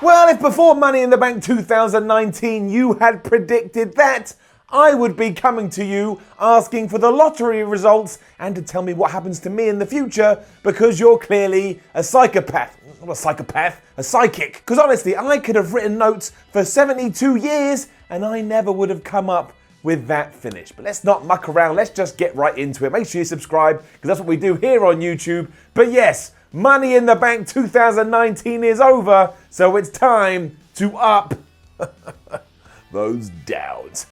Well, if before Money in the Bank 2019 you had predicted that, I would be coming to you asking for the lottery results and to tell me what happens to me in the future because you're clearly a psychopath. Not a psychopath, a psychic. Because honestly, I could have written notes for 72 years and I never would have come up with that finish. But let's not muck around, let's just get right into it. Make sure you subscribe because that's what we do here on YouTube. But yes, Money in the Bank 2019 is over, so it's time to up those downs.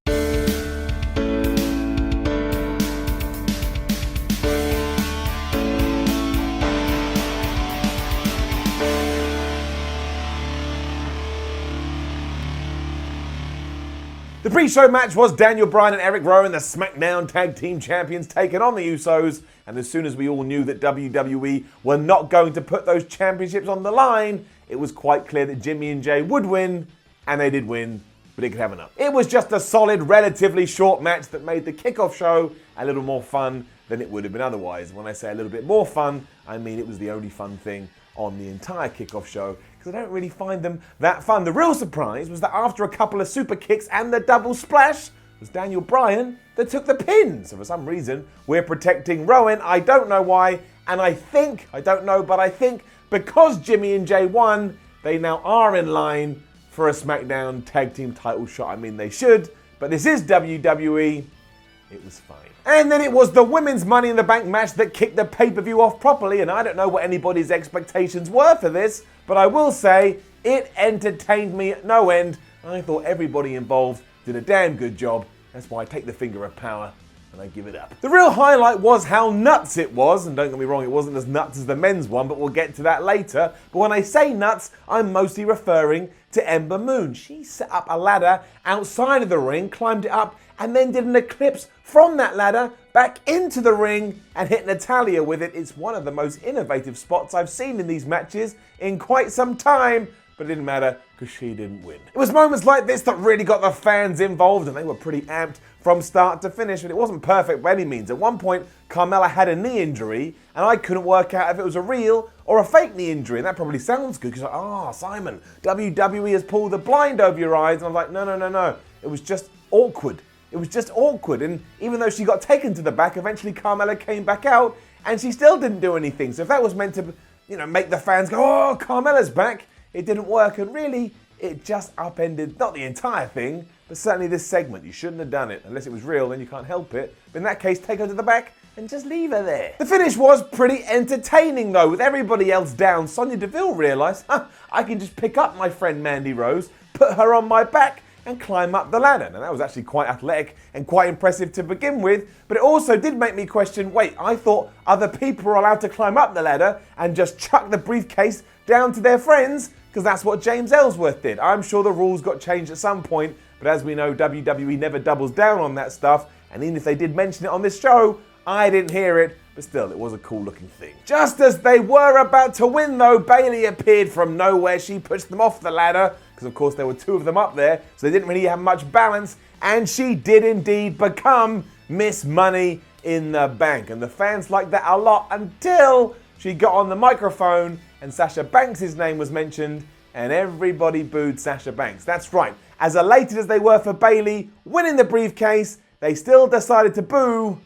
The pre-show match was Daniel Bryan and Eric Rowan, the SmackDown Tag Team Champions, taking on the Usos. And as soon as we all knew that WWE were not going to put those championships on the line, it was quite clear that Jimmy and Jay would win, and they did win, but it could have enough. It was just a solid, relatively short match that made the kickoff show a little more fun than it would have been otherwise. When I say a little bit more fun, I mean it was the only fun thing on the entire kickoff show, because I don't really find them that fun. The real surprise was that after a couple of super kicks and the double splash, it was Daniel Bryan that took the pin. So for some reason, we're protecting Rowan. I don't know why, and I think because Jimmy and Jay won, they now are in line for a SmackDown Tag Team title shot. I mean, they should, but this is WWE. It was fine. And then it was the women's Money in the Bank match that kicked the pay-per-view off properly, and I don't know what anybody's expectations were for this, but I will say it entertained me at no end. I thought everybody involved did a damn good job. That's why I take the finger of power and I give it up. The real highlight was how nuts it was, and don't get me wrong, it wasn't as nuts as the men's one, but we'll get to that later. But when I say nuts, I'm mostly referring to Ember Moon. She set up a ladder outside of the ring, climbed it up, and then did an eclipse from that ladder back into the ring and hit Natalya with it. It's one of the most innovative spots I've seen in these matches in quite some time, but it didn't matter because she didn't win. It was moments like this that really got the fans involved, and they were pretty amped from start to finish, but it wasn't perfect by any means. At one point, Carmella had a knee injury, and I couldn't work out if it was a real or a fake knee injury, and that probably sounds good because, Simon, WWE has pulled the blind over your eyes, and I was like, no. It was just awkward. It was just awkward, and even though she got taken to the back, eventually Carmella came back out, and she still didn't do anything. So if that was meant to, make the fans go, oh, Carmella's back, it didn't work, and really, it just upended, not the entire thing, but certainly this segment. You shouldn't have done it. Unless it was real, then you can't help it. But in that case, take her to the back and just leave her there. The finish was pretty entertaining, though. With everybody else down, Sonya Deville realised, I can just pick up my friend Mandy Rose, put her on my back, and climb up the ladder. Now that was actually quite athletic and quite impressive to begin with, but it also did make me question, wait, I thought other people were allowed to climb up the ladder and just chuck the briefcase down to their friends, because that's what James Ellsworth did. I'm sure the rules got changed at some point, but as we know, WWE never doubles down on that stuff, and even if they did mention it on this show, I didn't hear it, but still, it was a cool looking thing. Just as they were about to win though, Bayley appeared from nowhere. She pushed them off the ladder, because of course there were two of them up there, so they didn't really have much balance, and she did indeed become Miss Money in the Bank. And the fans liked that a lot until she got on the microphone and Sasha Banks' name was mentioned, and everybody booed Sasha Banks. That's right, as elated as they were for Bayley winning the briefcase, they still decided to boo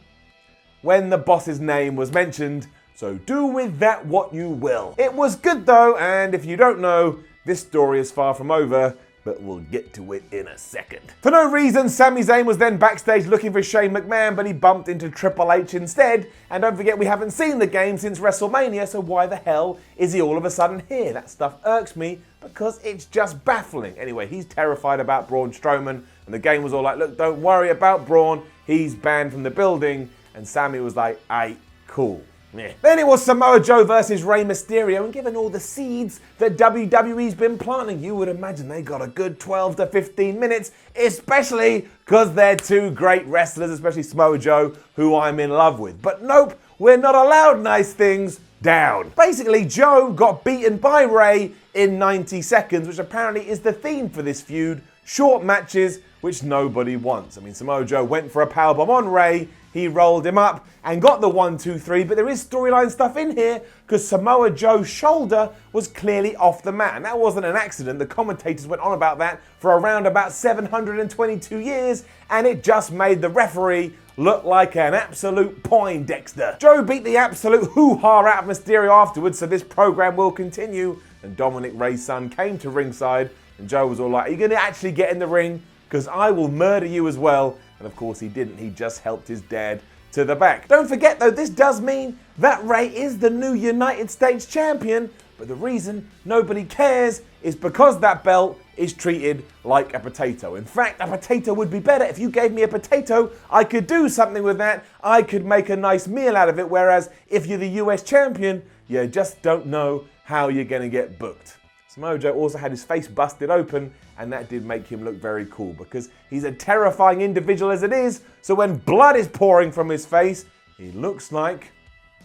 when the boss's name was mentioned, so do with that what you will. It was good though, and if you don't know, this story is far from over, but we'll get to it in a second. For no reason, Sami Zayn was then backstage looking for Shane McMahon, but he bumped into Triple H instead. And don't forget, we haven't seen the game since WrestleMania, so why the hell is he all of a sudden here? That stuff irks me because it's just baffling. Anyway, he's terrified about Braun Strowman, and the game was all like, look, don't worry about Braun, he's banned from the building. And Sami was like, aight, cool. Yeah. Then it was Samoa Joe versus Rey Mysterio, and given all the seeds that WWE's been planting, you would imagine they got a good 12 to 15 minutes, especially because they're two great wrestlers, especially Samoa Joe, who I'm in love with. But nope, we're not allowed nice things. Down. Basically, Joe got beaten by Rey in 90 seconds, which apparently is the theme for this feud. Short matches, which nobody wants. I mean, Samoa Joe went for a powerbomb on Rey, he rolled him up and got the 1-2-3, but there is storyline stuff in here because Samoa Joe's shoulder was clearly off the mat, and that wasn't an accident. The commentators went on about that for around about 722 years, and it just made the referee look like an absolute Poindexter. Joe beat the absolute hoo-ha out of Mysterio afterwards, so this program will continue, and Dominic Rey's son came to ringside, and Joe was all like, are you going to actually get in the ring? Because I will murder you as well. And of course he didn't, he just helped his dad to the back. Don't forget though, this does mean that Rey is the new United States champion, but the reason nobody cares is because that belt is treated like a potato. In fact, a potato would be better. If you gave me a potato, I could do something with that. I could make a nice meal out of it, whereas if you're the US champion, you just don't know how you're gonna get booked. Samoa Joe also had his face busted open, and that did make him look very cool because he's a terrifying individual as it is, so when blood is pouring from his face, he looks like,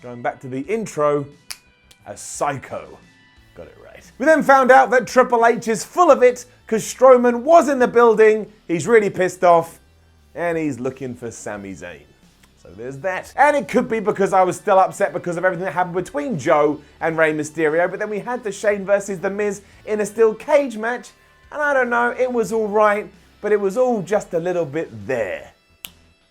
going back to the intro, a psycho. Got it right. We then found out that Triple H is full of it because Strowman was in the building, he's really pissed off, and he's looking for Sami Zayn. So there's that. And it could be because I was still upset because of everything that happened between Joe and Rey Mysterio, but then we had the Shane versus The Miz in a steel cage match, and I don't know, it was all right, but it was all just a little bit there.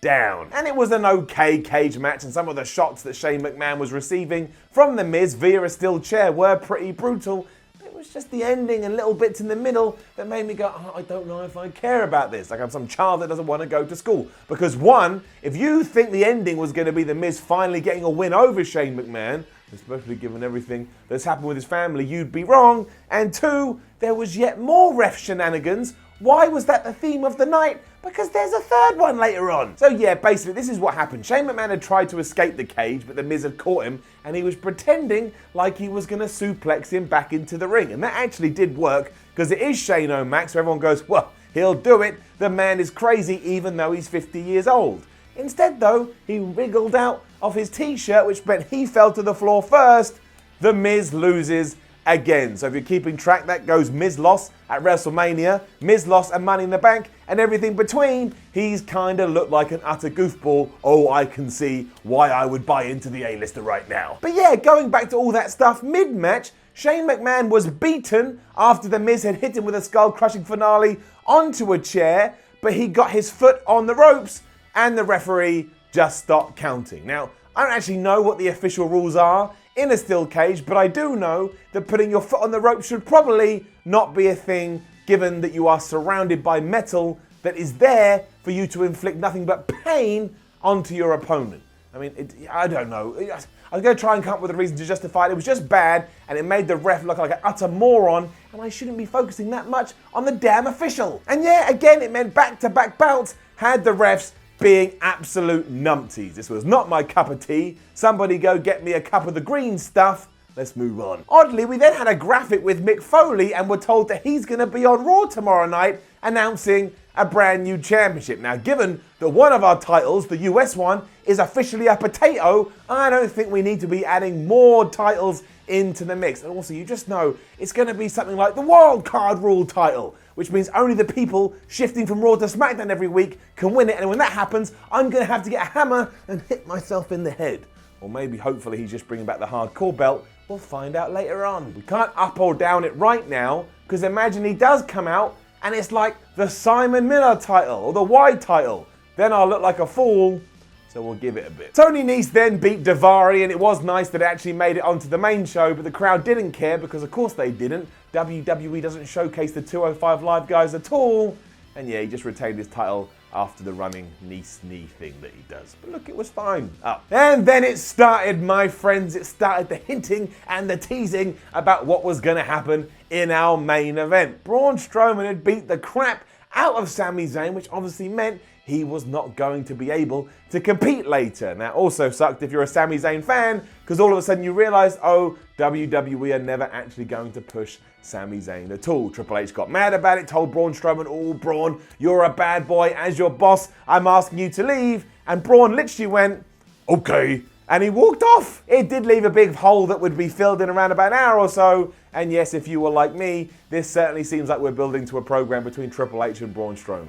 Down. And it was an okay cage match, and some of the shots that Shane McMahon was receiving from The Miz via a steel chair were pretty brutal. It was just the ending and little bits in the middle that made me go, oh, I don't know if I care about this. Like I'm some child that doesn't want to go to school. Because one, if you think the ending was going to be The Miz finally getting a win over Shane McMahon, especially given everything that's happened with his family, you'd be wrong. And two, there was yet more ref shenanigans. Why was that the theme of the night? Because there's a third one later on. So yeah, basically this is what happened. Shane McMahon had tried to escape the cage, but The Miz had caught him, and he was pretending like he was going to suplex him back into the ring. And that actually did work, because it is Shane O'Mac, so everyone goes, well, he'll do it. The man is crazy, even though he's 50 years old. Instead though, he wriggled out of his t-shirt, which meant he fell to the floor first. The Miz loses again. So if you're keeping track, that goes Miz lost at WrestleMania, Miz lost at Money in the Bank, and everything between. He's kind of looked like an utter goofball. Oh, I can see why I would buy into the A-lister right now. But yeah, going back to all that stuff, mid-match, Shane McMahon was beaten after The Miz had hit him with a skull-crushing finale onto a chair, but he got his foot on the ropes, and the referee just stopped counting. Now, I don't actually know what the official rules are in a steel cage, but I do know that putting your foot on the rope should probably not be a thing, given that you are surrounded by metal that is there for you to inflict nothing but pain onto your opponent. I mean, I don't know. I was going to try and come up with a reason to justify it. It was just bad, and it made the ref look like an utter moron, and I shouldn't be focusing that much on the damn official. And yeah, again, it meant back-to-back bouts had the refs being absolute numpties. This was not my cup of tea. Somebody go get me a cup of the green stuff. Let's move on. Oddly, we then had a graphic with Mick Foley and were told that he's going to be on Raw tomorrow night announcing a brand new championship. Now, given that one of our titles, the US one, is officially a potato, I don't think we need to be adding more titles into the mix. And also, you just know it's going to be something like the Wild Card Rule title, which means only the people shifting from Raw to SmackDown every week can win it. And when that happens, I'm going to have to get a hammer and hit myself in the head. Or maybe, hopefully, he's just bringing back the hardcore belt. We'll find out later on. We can't up or down it right now, because imagine he does come out and it's like the Simon Miller title or the Wide title. Then I'll look like a fool, so we'll give it a bit. Tony Nese then beat Daivari, and it was nice that it actually made it onto the main show, but the crowd didn't care because of course they didn't. WWE doesn't showcase the 205 Live guys at all. And yeah, he just retained his title after the running Nese knee thing that he does. But look, it was fine. Oh. And then it started, my friends. It started the hinting and the teasing about what was going to happen in our main event. Braun Strowman had beat the crap out of Sami Zayn, which obviously meant he was not going to be able to compete later. Now, also sucked if you're a Sami Zayn fan, because all of a sudden you realise, oh, WWE are never actually going to push Sami Zayn at all. Triple H got mad about it, told Braun Strowman, oh, Braun, you're a bad boy. As your boss, I'm asking you to leave. And Braun literally went, okay. And he walked off. It did leave a big hole that would be filled in around about an hour or so. And yes, if you were like me, this certainly seems like we're building to a program between Triple H and Braun Strowman.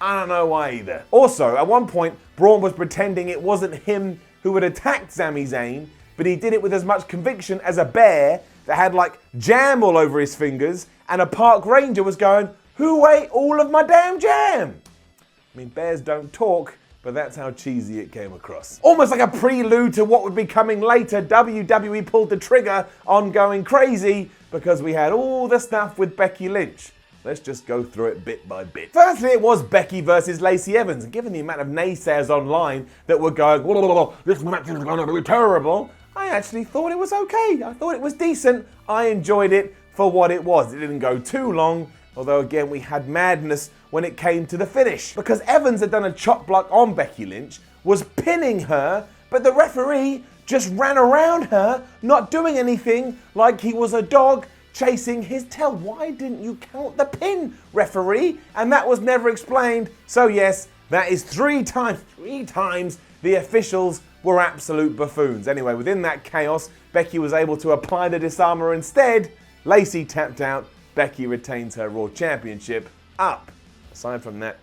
I don't know why either. Also, at one point, Braun was pretending it wasn't him who had attacked Sami Zayn, but he did it with as much conviction as a bear that had like jam all over his fingers, and a park ranger was going, "Who ate all of my damn jam?" I mean, bears don't talk, but that's how cheesy it came across. Almost like a prelude to what would be coming later, WWE pulled the trigger on going crazy because we had all the stuff with Becky Lynch. Let's just go through it bit by bit. Firstly, it was Becky versus Lacey Evans, and given the amount of naysayers online that were going, "This match is going to be terrible," I actually thought it was okay. I thought it was decent. I enjoyed it for what it was. It didn't go too long, although again we had madness when it came to the finish. Because Evans had done a chop block on Becky Lynch, was pinning her, but the referee just ran around her, not doing anything, like he was a dog chasing his tail. Why didn't you count the pin, referee? And that was never explained. So yes, that is three times the officials were absolute buffoons. Anyway, within that chaos, Becky was able to apply the disarmer instead. Lacey tapped out. Becky retains her Raw Championship. Up. Aside from that,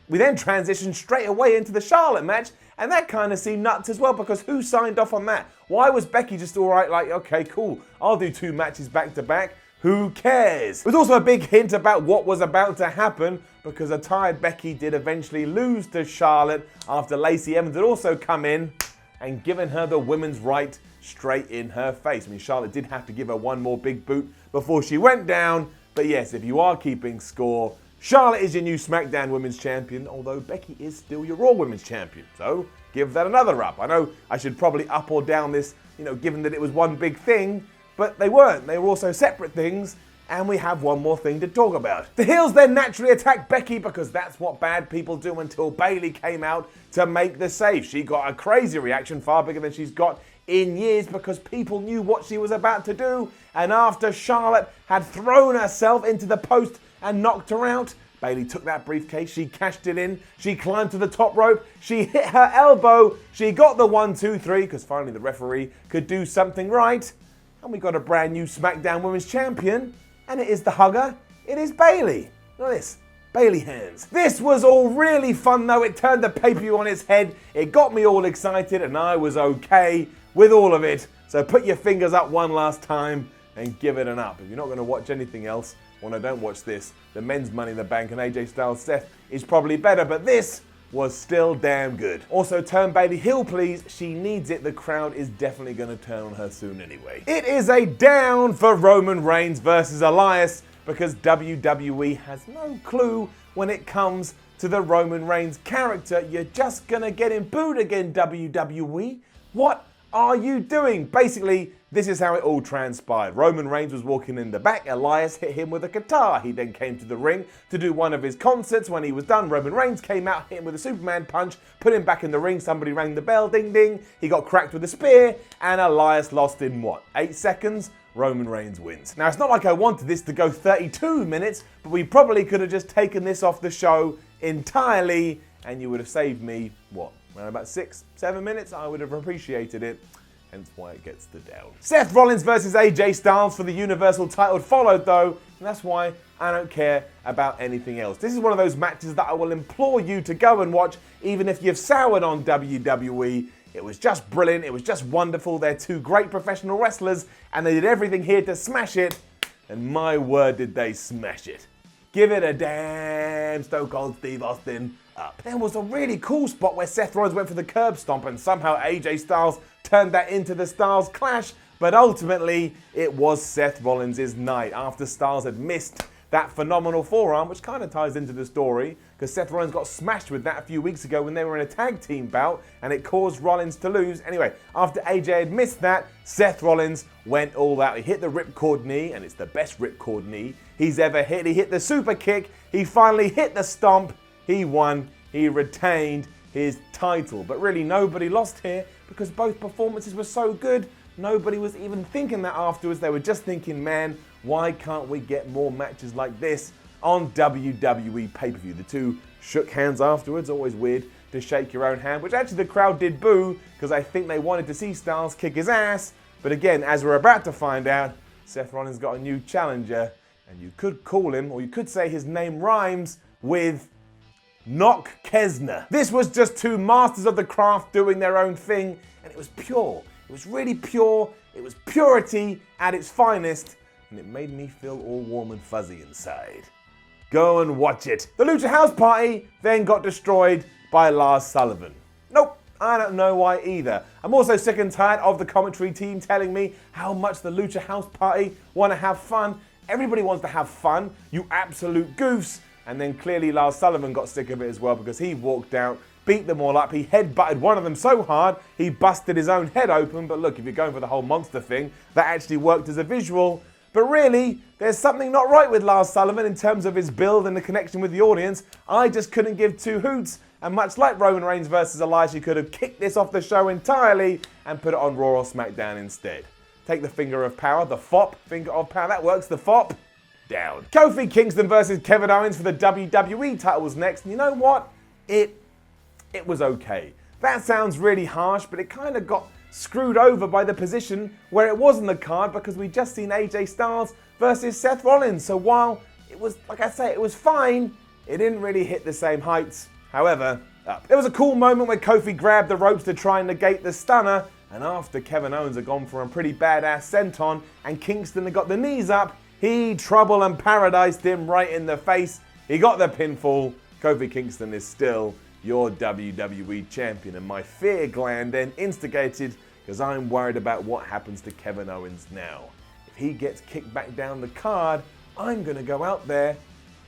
we then transitioned straight away into the Charlotte match, and that kind of seemed nuts as well, because who signed off on that? Why was Becky just all right, like, okay, cool, I'll do 2 matches back to back. Who cares? There was also a big hint about what was about to happen, because a tired Becky did eventually lose to Charlotte after Lacey Evans had also come in and given her the women's right straight in her face. I mean, Charlotte did have to give her one more big boot before she went down, but yes, if you are keeping score, Charlotte is your new SmackDown Women's Champion, although Becky is still your Raw Women's Champion. So give that another up. I know I should probably up or down this, given that it was one big thing, but they weren't. They were also separate things, and we have one more thing to talk about. The heels then naturally attacked Becky because that's what bad people do, until Bayley came out to make the save. She got a crazy reaction, far bigger than she's got in years, because people knew what she was about to do. And after Charlotte had thrown herself into the post and knocked her out, Bayley took that briefcase, she cashed it in, she climbed to the top rope, she hit her elbow, she got the 1, 2, 3, because finally the referee could do something right, and we got a brand new SmackDown Women's Champion, and it is the hugger, it is Bayley. Look at this, Bayley hands. This was all really fun though, it turned the pay-per-view on its head, it got me all excited, and I was okay with all of it, so put your fingers up one last time and give it an up. If you're not going to watch anything else, well, no, don't watch this. The men's Money in the Bank and AJ Styles Seth is probably better, but this was still damn good. Also, turn Bayley heel, please. She needs it. The crowd is definitely going to turn on her soon anyway. It is a down for Roman Reigns versus Elias, because WWE has no clue when it comes to the Roman Reigns character. You're just going to get him booed again, WWE. What are you doing? Basically, this is how it all transpired. Roman Reigns was walking in the back. Elias hit him with a guitar. He then came to the ring to do one of his concerts. When he was done, Roman Reigns came out, hit him with a Superman punch, put him back in the ring. Somebody rang the bell, ding ding. He got cracked with a spear, and Elias lost in what, 8 seconds? Roman Reigns wins. Now, it's not like I wanted this to go 32 minutes, but we probably could have just taken this off the show entirely, and you would have saved me, what, around about 6, 7 minutes? I would have appreciated it. Hence why it gets the down. Seth Rollins versus AJ Styles for the Universal title followed though, and that's why I don't care about anything else. This is one of those matches that I will implore you to go and watch, even if you've soured on WWE. It was just brilliant, it was just wonderful. They're 2 great professional wrestlers, and they did everything here to smash it, and my word did they smash it. Give it a damn Stone Cold Steve Austin up. There was a really cool spot where Seth Rollins went for the curb stomp, and somehow AJ Styles turned that into the Styles Clash, but ultimately it was Seth Rollins' night after Styles had missed that phenomenal forearm, which kind of ties into the story, because Seth Rollins got smashed with that a few weeks ago when they were in a tag team bout, and it caused Rollins to lose. Anyway, after AJ had missed that, Seth Rollins went all out. He hit the ripcord knee, and it's the best ripcord knee he's ever hit. He hit the super kick. He finally hit the stomp. He won. He retained his title. But really, nobody lost here, because both performances were so good. Nobody was even thinking that afterwards. They were just thinking, man, why can't we get more matches like this on WWE pay-per-view? The 2 shook hands afterwards. Always weird to shake your own hand, which actually the crowd did boo, because I think they wanted to see Styles kick his ass. But again, as we're about to find out, Seth Rollins got a new challenger, and you could call him, or you could say his name rhymes with knock Lesnar. This was just two masters of the craft doing their own thing, and it was pure. It was really pure. It was purity at its finest, and it made me feel all warm and fuzzy inside. Go and watch it. The Lucha House Party then got destroyed by Lars Sullivan. Nope, I don't know why either. I'm also sick and tired of the commentary team telling me how much the Lucha House Party want to have fun. Everybody wants to have fun, you absolute goofs. And then clearly Lars Sullivan got sick of it as well because he walked out, beat them all up. He headbutted one of them so hard, he busted his own head open. But look, if you're going for the whole monster thing, that actually worked as a visual. But really, there's something not right with Lars Sullivan in terms of his build and the connection with the audience. I just couldn't give two hoots. And much like Roman Reigns versus Elias, you could have kicked this off the show entirely and put it on Raw or SmackDown instead. Take the finger of power, the FOP, finger of power, that works, the FOP, down. Kofi Kingston versus Kevin Owens for the WWE titles next. And you know what? It was okay. That sounds really harsh, but it kind of got screwed over by the position where it was on the card because we just seen AJ Styles versus Seth Rollins. So while it was, like I say, it was fine, it didn't really hit the same heights. However, up. There was a cool moment where Kofi grabbed the ropes to try and negate the stunner, and after Kevin Owens had gone for a pretty badass senton and Kingston had got the knees up, he trouble and paradised him right in the face. He got the pinfall. Kofi Kingston is still your WWE champion, and my fear gland then instigated because I'm worried about what happens to Kevin Owens now. If he gets kicked back down the card, I'm going to go out there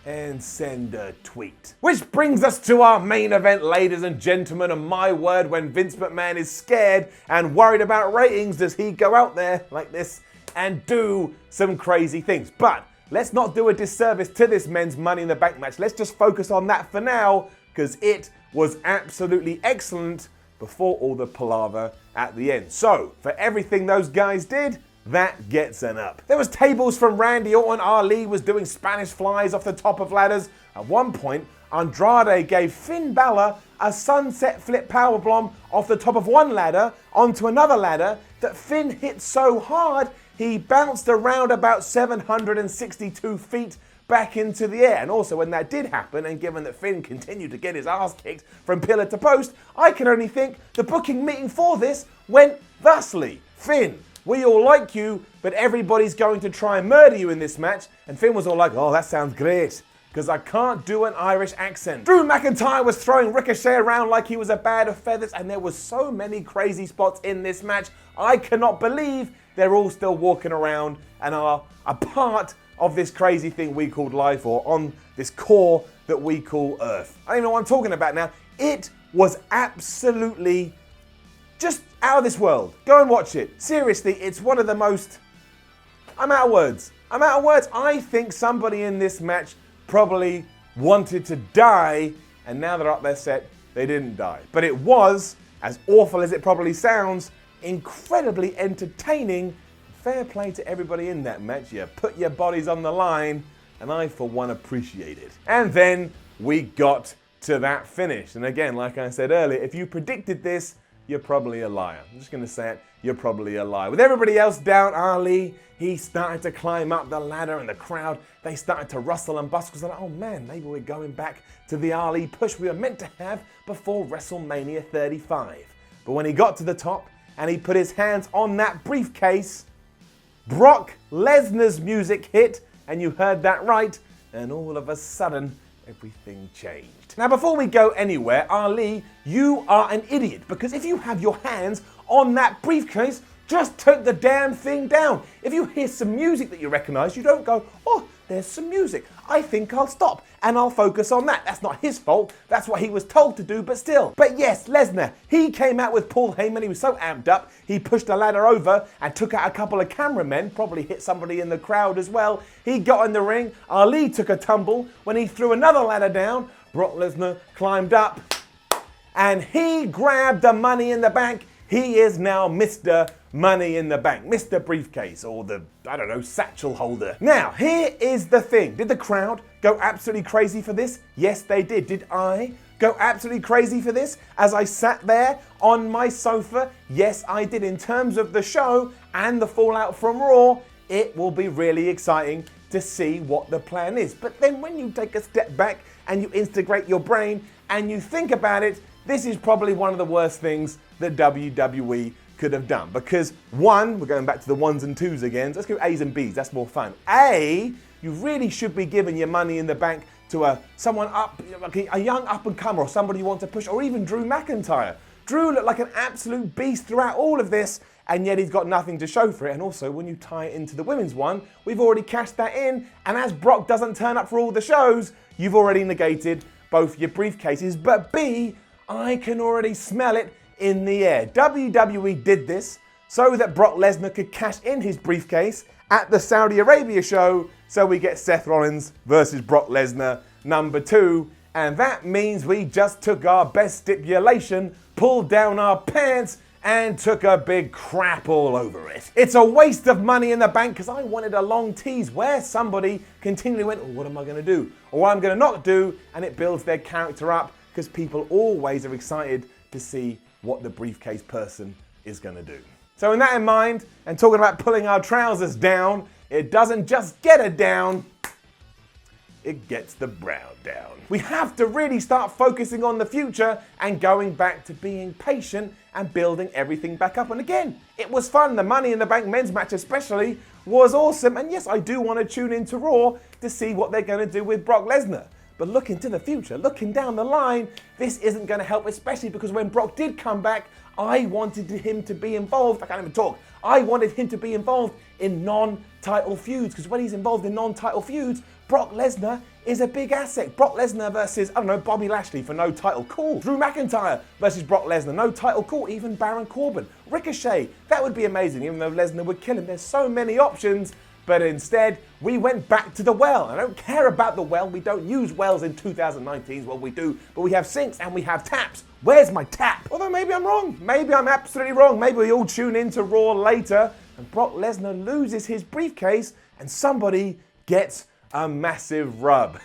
and send a tweet. Which brings us to our main event, ladies and gentlemen, and my word, when Vince McMahon is scared and worried about ratings, does he go out there like this and do some crazy things. But let's not do a disservice to this men's Money in the Bank match. Let's just focus on that for now because it was absolutely excellent before all the palaver at the end. So, for everything those guys did, that gets an up. There was tables from Randy Orton. Ali was doing Spanish flies off the top of ladders. At one point, Andrade gave Finn Balor a sunset flip powerbomb off the top of one ladder onto another ladder that Finn hit so hard he bounced around about 762 feet back into the air. And also when that did happen, and given that Finn continued to get his ass kicked from pillar to post, I can only think the booking meeting for this went thusly. Finn, we all like you, but everybody's going to try and murder you in this match. And Finn was all like, oh, that sounds great, because I can't do an Irish accent. Drew McIntyre was throwing Ricochet around like he was a bag of feathers, and there was so many crazy spots in this match. I cannot believe they're all still walking around and are a part of this crazy thing we called life, or on this core that we call Earth. I don't know what I'm talking about now. It was absolutely just out of this world. Go and watch it. Seriously, it's one of the most... I'm out of words. I think somebody in this match probably wanted to die, and now they're up their set, they didn't die. But it was, as awful as it probably sounds, incredibly entertaining. Fair play to everybody in that match. You put your bodies on the line, and I, for one, appreciate it. And then we got to that finish. And again, like I said earlier, if you predicted this, you're probably a liar. I'm just going to say it, you're probably a liar. With everybody else down, Ali, he started to climb up the ladder, and the crowd, they started to rustle and bustle because they're like, oh man, maybe we're going back to the Ali push we were meant to have before WrestleMania 35. But when he got to the top and he put his hands on that briefcase, Brock Lesnar's music hit, and you heard that right, and all of a sudden, everything changed. Now, before we go anywhere, Ali, you are an idiot, because if you have your hands on that briefcase, just take the damn thing down. If you hear some music that you recognize, you don't go, oh, there's some music. I think I'll stop and I'll focus on that. That's not his fault. That's what he was told to do, but still. But yes, Lesnar, he came out with Paul Heyman. He was so amped up, he pushed a ladder over and took out a couple of cameramen, probably hit somebody in the crowd as well. He got in the ring. Ali took a tumble. When he threw another ladder down, Brock Lesnar climbed up and he grabbed the Money in the Bank. He is now Mr. Money in the Bank, Mr. Briefcase, or the, I don't know, satchel holder. Now, here is the thing. Did the crowd go absolutely crazy for this? Yes, they did. Did I go absolutely crazy for this as I sat there on my sofa? Yes, I did. In terms of the show and the fallout from Raw, it will be really exciting to see what the plan is. But then when you take a step back and you integrate your brain and you think about it, this is probably one of the worst things that WWE could have done. Because one, we're going back to the ones and twos again. So let's go A's and B's, that's more fun. A, you really should be giving your money in the bank to someone up, like a young up-and-comer or somebody you want to push, or even Drew McIntyre. Drew looked like an absolute beast throughout all of this, and yet he's got nothing to show for it. And also, when you tie it into the women's one, we've already cashed that in, and as Brock doesn't turn up for all the shows, you've already negated both your briefcases. But B, I can already smell it in the air. WWE did this so that Brock Lesnar could cash in his briefcase at the Saudi Arabia show, so we get Seth Rollins versus Brock Lesnar #2, and that means we just took our best stipulation, pulled down our pants, and took a big crap all over it. It's a waste of money in the bank because I wanted a long tease where somebody continually went, oh, what am I going to do? Or what I'm going to not do, and it builds their character up because people always are excited to see what the briefcase person is going to do. So with that in mind, and talking about pulling our trousers down, it doesn't just get it down, it gets the brow down. We have to really start focusing on the future and going back to being patient and building everything back up. And again, it was fun. The Money in the Bank men's match especially was awesome. And yes, I do want to tune into Raw to see what they're going to do with Brock Lesnar. But looking to the future, looking down the line, this isn't going to help, especially because when Brock did come back, I wanted him to be involved. I can't even talk. I wanted him to be involved in non-title feuds, because when he's involved in non-title feuds, Brock Lesnar is a big asset. Brock Lesnar versus, I don't know, Bobby Lashley for no title, cool. Drew McIntyre versus Brock Lesnar, no title, cool. Even Baron Corbin, Ricochet, that would be amazing, even though Lesnar would kill him. There's so many options, but instead, we went back to the well. I don't care about the well. We don't use wells in 2019, well, we do, but we have sinks and we have taps. Where's my tap? Although maybe I'm wrong. Maybe I'm absolutely wrong. Maybe we all tune into Raw later and Brock Lesnar loses his briefcase and somebody gets a massive rub.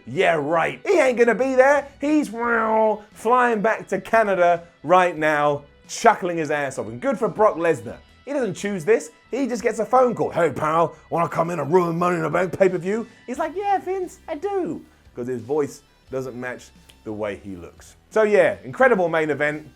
Yeah, right. He ain't gonna be there. He's flying back to Canada right now, chuckling his ass off. And good for Brock Lesnar. He doesn't choose this. He just gets a phone call. Hey, pal, want to come in and ruin Money in the Bank pay-per-view? He's like, yeah, Vince, I do. Because his voice doesn't match the way he looks. So yeah, incredible main event.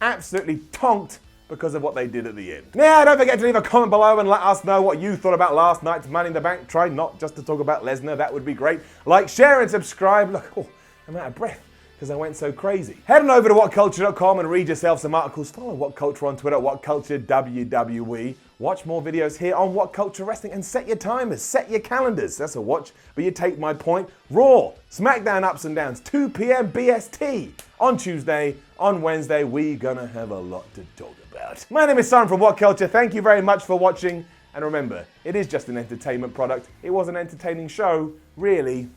Absolutely tonked because of what they did at the end. Now, don't forget to leave a comment below and let us know what you thought about last night's Money in the Bank. Try not just to talk about Lesnar, that would be great. Like, share, and subscribe. Look, I'm out of breath because I went so crazy. Head on over to whatculture.com and read yourself some articles. Follow What Culture on Twitter, WhatCultureWWE. Watch more videos here on What Culture Wrestling and set your timers, set your calendars. That's a watch, but you take my point. Raw, SmackDown Ups and Downs, 2 p.m. BST. On Tuesday, on Wednesday, we're gonna have a lot to talk about. My name is Simon from What Culture. Thank you very much for watching. And remember, it is just an entertainment product. It was an entertaining show. Really,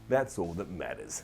that's all that matters.